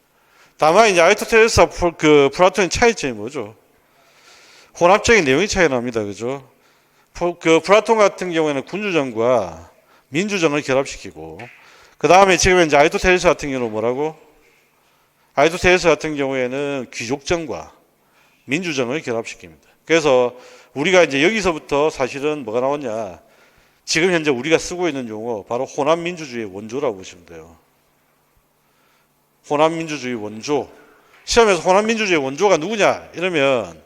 다만 이제 아리스토텔레스와 플라톤의 차이점이 뭐죠? 혼합적인 내용이 차이 납니다. 그죠? 플라톤 같은 경우에는 군주정과 민주정을 결합시키고, 그 다음에 지금 이제 아리스토텔레스 같은 경우는 뭐라고? 아리스토텔레스 같은 경우에는 귀족정과 민주정을 결합시킵니다. 그래서 우리가 이제 여기서부터 사실은 뭐가 나왔냐? 지금 현재 우리가 쓰고 있는 용어, 바로 혼합민주주의의 원조라고 보시면 돼요. 혼합민주주의 원조. 시험에서 혼합민주주의 원조가 누구냐? 이러면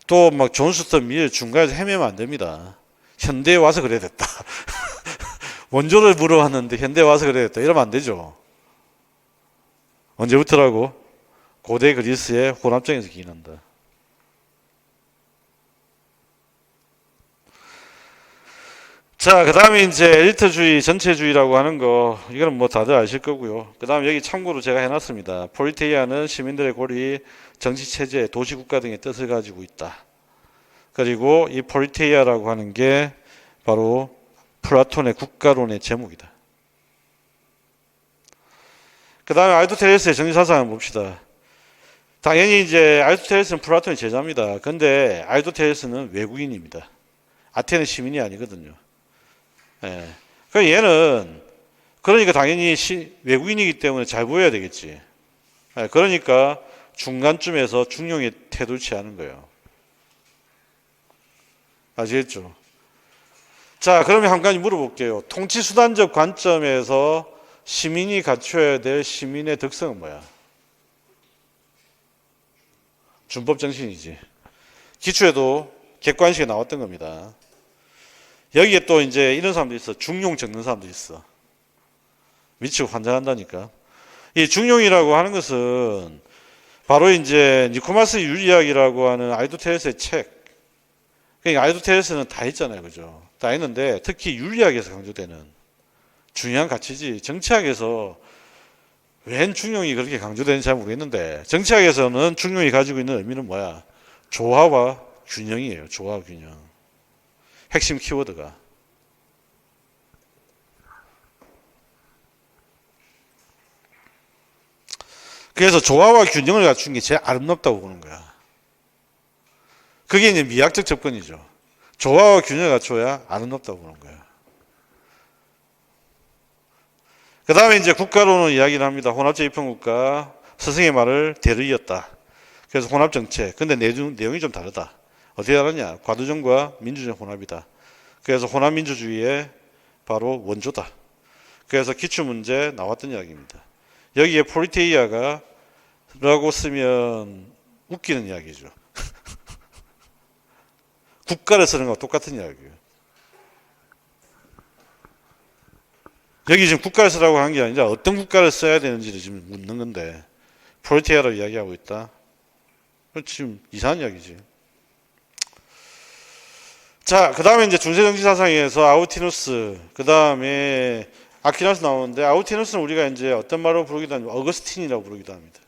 또 막 존 스튜어트 밀 중간에서 헤매면 안 됩니다. 현대에 와서 그래야 됐다. 원조를 물어봤는데 현대에 와서 그래야 됐다. 이러면 안 되죠. 언제부터라고? 고대 그리스의 혼합정에서 기인한다. 자, 그 다음에 이제 엘리트주의, 전체주의라고 하는 거, 이거는 뭐 다들 아실 거고요. 그 다음에 여기 참고로 제가 해놨습니다. 폴리테이아는 시민들의 권리, 정치체제, 도시국가 등의 뜻을 가지고 있다. 그리고 이 폴리테이아라고 하는 게 바로 플라톤의 국가론의 제목이다. 그 다음에 아리스토텔레스의 정치사상을 봅시다. 당연히 이제 아리스토텔레스는 플라톤의 제자입니다. 근데 아리스토텔레스는 외국인입니다. 아테네 시민이 아니거든요. 예. 그 얘는 그러니까 당연히 외국인이기 때문에 잘 보여야 되겠지. 예. 그러니까 중간쯤에서 중용의 태도를 취하는 거예요. 아시겠죠? 자, 그러면 한 가지 물어볼게요. 통치수단적 관점에서 시민이 갖춰야 될 시민의 덕성은 뭐야? 준법 정신이지. 기초에도 객관식에 나왔던 겁니다. 여기에 또 이제 이런 사람도 있어. 중용 적는 사람도 있어. 미치고 환장한다니까. 이 중용이라고 하는 것은 바로 이제 니코마스 윤리학이라고 하는 아리스토텔레스의 책. 그러니까 아리스토텔레스는 다 했잖아요, 그죠? 다 했는데 특히 윤리학에서 강조되는 중요한 가치지. 정치학에서 웬 중용이 그렇게 강조되는지 잘 모르겠는데 정치학에서는 중용이 가지고 있는 의미는 뭐야? 조화와 균형이에요. 조화와 균형. 핵심 키워드가. 그래서 조화와 균형을 갖춘 게 제일 아름답다고 보는 거야. 그게 이제 미학적 접근이죠. 조화와 균형을 갖춰야 아름답다고 보는 거야. 그 다음에 이제 국가로는 이야기를 합니다. 혼합적 입헌국가, 스승의 말을 대로 이었다. 그래서 혼합정책. 근데 내용이 좀 다르다. 어떻게 다르냐? 과도정과 민주주의 혼합이다. 그래서 혼합민주주의의 바로 원조다. 그래서 기출문제 나왔던 이야기입니다. 여기에 폴리테이아가 라고 쓰면 웃기는 이야기죠. 국가를 쓰는 거와 똑같은 이야기예요. 여기 지금 국가를 쓰라고 한 게 아니라 어떤 국가를 써야 되는지를 지금 묻는 건데 폴리테이아로 이야기하고 있다. 지금 이상한 이야기지. 자, 그 다음에 이제 중세정치사상에서 아우티누스, 그 다음에 아퀴나스 나오는데 아우티누스는 우리가 이제 어떤 말로 부르기도 합니다. 어거스틴이라고 부르기도 합니다.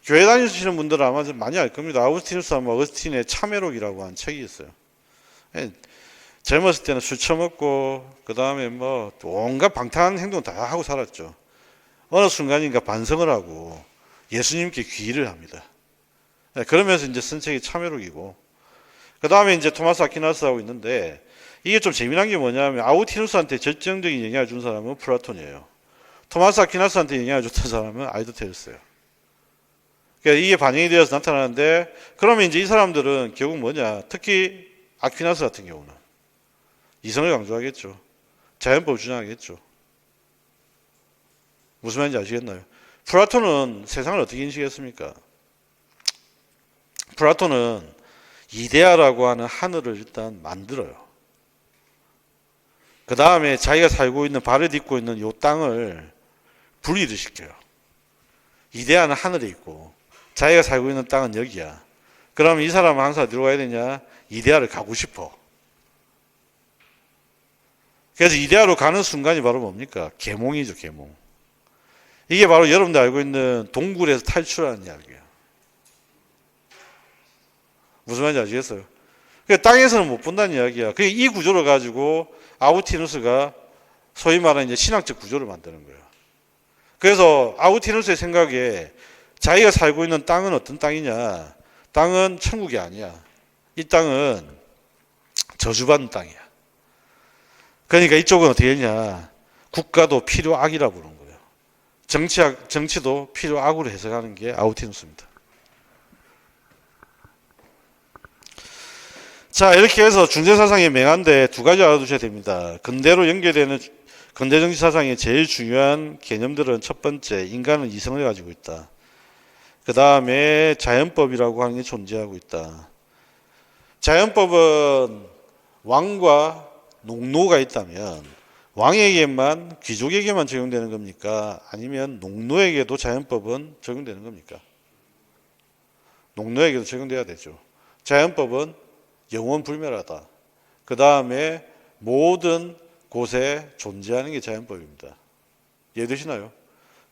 교회 다니시는 분들은 아마 좀 많이 알 겁니다. 아우구스티누스 하면 어거스틴의 참회록이라고 하는 책이 있어요. 젊었을 때는 술 처먹고 그 다음에 뭐 온갖 방탕한 행동 다 하고 살았죠. 어느 순간인가 반성을 하고 예수님께 귀의를 합니다. 그러면서 이제 쓴 책이 참회록이고 그 다음에 이제 토마스 아퀴나스하고 있는데 이게 좀 재미난 게 뭐냐면 아우티누스한테 결정적인 영향을 준 사람은 플라톤이에요. 토마스 아퀴나스한테 영향을 줬던 사람은 아리스토텔레스예요. 그러니까 이게 반영이 되어서 나타나는데 그러면 이제 이 사람들은 결국 뭐냐? 특히 아퀴나스 같은 경우는 이성을 강조하겠죠. 자연법을 주장하겠죠. 무슨 말인지 아시겠나요? 플라톤은 세상을 어떻게 인식했습니까? 플라톤은 이데아라고 하는 하늘을 일단 만들어요. 그 다음에 자기가 살고 있는 발을 딛고 있는 이 땅을 분리를 시켜요. 이데아는 하늘에 있고 자기가 살고 있는 땅은 여기야. 그러면 이 사람은 항상 어디로 가야 되냐? 이데아를 가고 싶어. 그래서 이데아로 가는 순간이 바로 뭡니까? 계몽이죠, 계몽. 이게 바로 여러분들 알고 있는 동굴에서 탈출하는 이야기예요. 무슨 말인지 아시겠어요? 그러니까 땅에서는 못 본다는 이야기야. 그러니까 이 구조를 가지고 아우티누스가 소위 말하는 이제 신학적 구조를 만드는 거예요. 그래서 아우티누스의 생각에 자기가 살고 있는 땅은 어떤 땅이냐? 땅은 천국이 아니야. 이 땅은 저주받는 땅이야. 그러니까 이쪽은 어떻게 했냐? 국가도 필요악이라고 부르는 거예요. 정치도 필요악으로 해석하는 게 아우티누스입니다. 자, 이렇게 해서 중세사상의 맹한데 두 가지 알아두셔야 됩니다. 근대로 연결되는 근대 정치사상의 제일 중요한 개념들은 첫 번째, 인간은 이성을 가지고 있다. 그 다음에 자연법이라고 하는 게 존재하고 있다. 자연법은 왕과 농노가 있다면 왕에게만, 귀족에게만 적용되는 겁니까? 아니면 농노에게도 자연법은 적용되는 겁니까? 농노에게도 적용돼야 되죠. 자연법은 영원 불멸하다. 그 다음에 모든 곳에 존재하는 게 자연법입니다. 이해되시나요?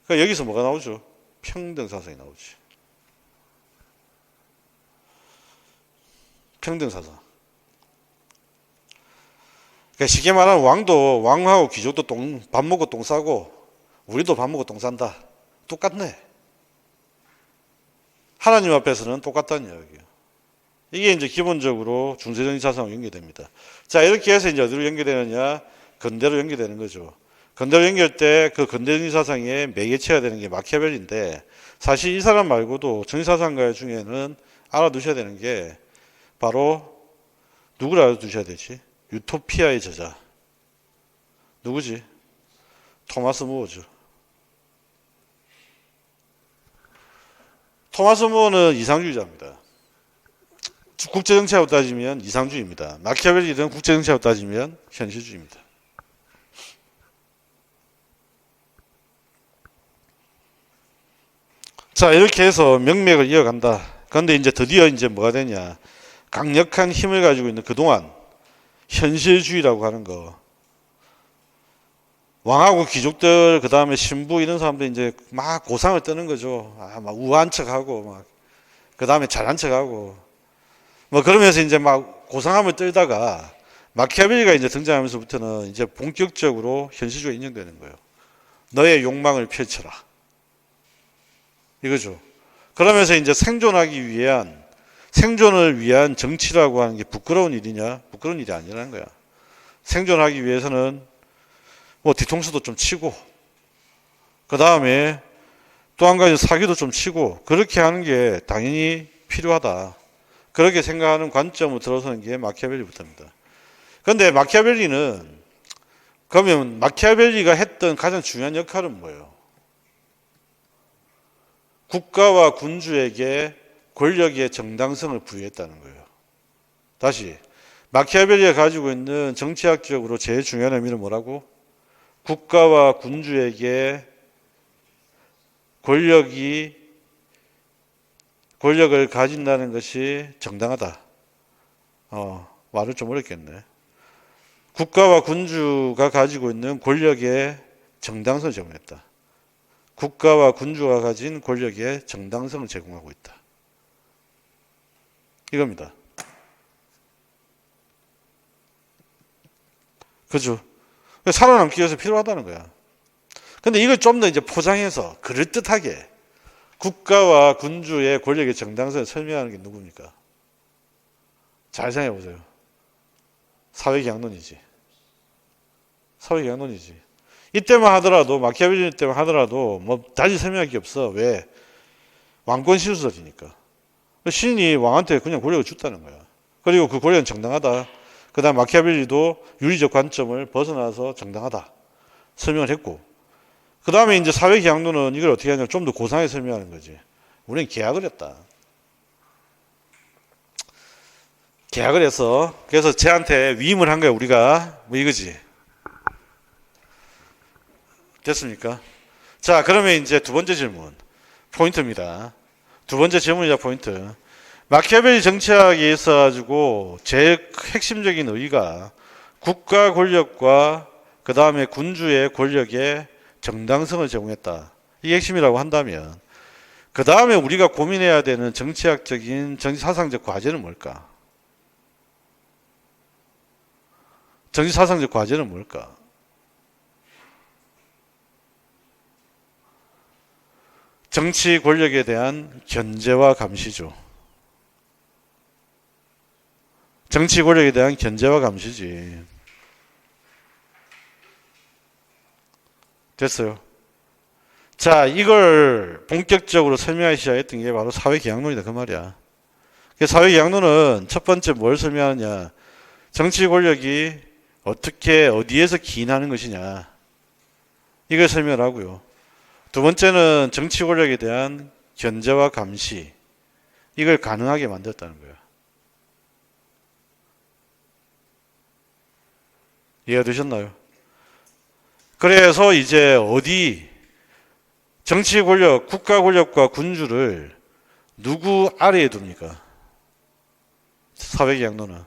그러니까 여기서 뭐가 나오죠? 평등사상이 나오지. 평등사상. 그러니까 쉽게 말하면 왕하고 귀족도 밥 먹고 똥 싸고 우리도 밥 먹고 똥 싼다. 똑같네. 하나님 앞에서는 똑같다는 이야기예요. 이게 이제 기본적으로 중세적인 사상과 연계됩니다. 자, 이렇게 해서 이제 어디로 연계되느냐? 근대로 연계되는 거죠. 근대로 연결 때 그 근대적인 사상의 매개체가 되는 게 마키아벨리인데, 사실 이 사람 말고도 정치사상가 중에는 알아두셔야 되는 게 바로 누구를 알아두셔야 되지? 유토피아의 저자. 누구지? 토마스 무어죠. 토마스 무어는 이상주의자입니다. 국제정치하고 따지면 이상주의입니다. 마키아벨리는 국제정치하고 따지면 현실주의입니다. 자, 이렇게 해서 명맥을 이어간다. 그런데 이제 드디어 이제 뭐가 되냐? 강력한 힘을 가지고 있는 그동안 현실주의라고 하는 거. 왕하고 귀족들, 그 다음에 신부 이런 사람들 이제 막 고상을 떠는 거죠. 막 우아한 척하고, 막, 그 다음에 잘한 척하고. 뭐 그러면서 이제 막 고상함을 떨다가 마키아벨리가 이제 등장하면서부터는 이제 본격적으로 현실주의가 인정되는 거예요. 너의 욕망을 펼쳐라. 이거죠. 그러면서 이제 생존을 위한 정치라고 하는 게 부끄러운 일이냐? 부끄러운 일이 아니라는 거야. 생존하기 위해서는 뭐 뒤통수도 좀 치고, 그 다음에 또 한 가지 사기도 좀 치고, 그렇게 하는 게 당연히 필요하다. 그렇게 생각하는 관점으로 들어서는 게 마키아벨리부터입니다. 그런데 그러면 마키아벨리가 했던 가장 중요한 역할은 뭐예요? 국가와 군주에게 권력의 정당성을 부여했다는 거예요. 다시, 마키아벨리가 가지고 있는 정치학적으로 제일 중요한 의미는 뭐라고? 국가와 군주에게 권력을 가진다는 것이 정당하다. 말을 좀 어렵겠네. 국가와 군주가 가지고 있는 권력의 정당성을 제공했다. 국가와 군주가 가진 권력의 정당성을 제공하고 있다. 이겁니다. 그죠? 살아남기 위해서 필요하다는 거야. 근데 이걸 좀 더 이제 포장해서 그럴듯하게 국가와 군주의 권력의 정당성을 설명하는 게 누굽니까? 잘 생각해 보세요. 사회계약론이지. 사회계약론이지. 이때만 하더라도, 마키아벨리 때만 하더라도 뭐 달리 설명할 게 없어. 왜? 왕권 신수설이니까. 신이 왕한테 그냥 권력을 줬다는 거야. 그리고 그 권력은 정당하다. 그 다음 마키아벨리도 윤리적 관점을 벗어나서 정당하다. 설명을 했고, 그 다음에 이제 사회계약론은 이걸 어떻게 하냐면 좀 더 고상하게 설명하는 거지. 우리는 계약을 했다. 계약을 해서, 그래서 쟤한테 위임을 한 거야, 우리가. 뭐 이거지. 됐습니까? 자, 그러면 이제 두 번째 질문. 포인트입니다. 두 번째 질문이자 포인트. 마키아벨리 정치학에 있어가지고 제일 핵심적인 의의가 국가 권력과 그 다음에 군주의 권력의 정당성을 제공했다. 이게 핵심이라고 한다면, 그 다음에 우리가 고민해야 되는 정치학적인 정치사상적 과제는 뭘까? 정치사상적 과제는 뭘까? 정치 권력에 대한 견제와 감시죠. 정치 권력에 대한 견제와 감시지. 됐어요. 자, 이걸 본격적으로 설명하기 시작했던 게 바로 사회계약론이다. 그 말이야. 사회계약론은 첫 번째 뭘 설명하느냐. 정치 권력이 어떻게, 어디에서 기인하는 것이냐. 이걸 설명을 하고요. 두 번째는 정치 권력에 대한 견제와 감시. 이걸 가능하게 만들었다는 거예요. 이해가 되셨나요? 그래서 이제 정치 권력, 국가 권력과 군주를 누구 아래에 둡니까? 사회계약론은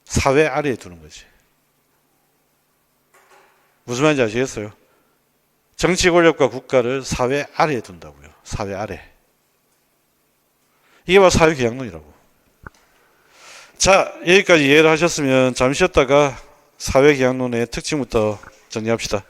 사회 아래에 두는 거지. 무슨 말인지 아시겠어요? 정치 권력과 국가를 사회 아래에 둔다고요. 사회 아래. 이게 바로 사회계약론이라고. 자, 여기까지 이해를 하셨으면 잠시 쉬었다가 사회계약론의 특징부터 정리합시다.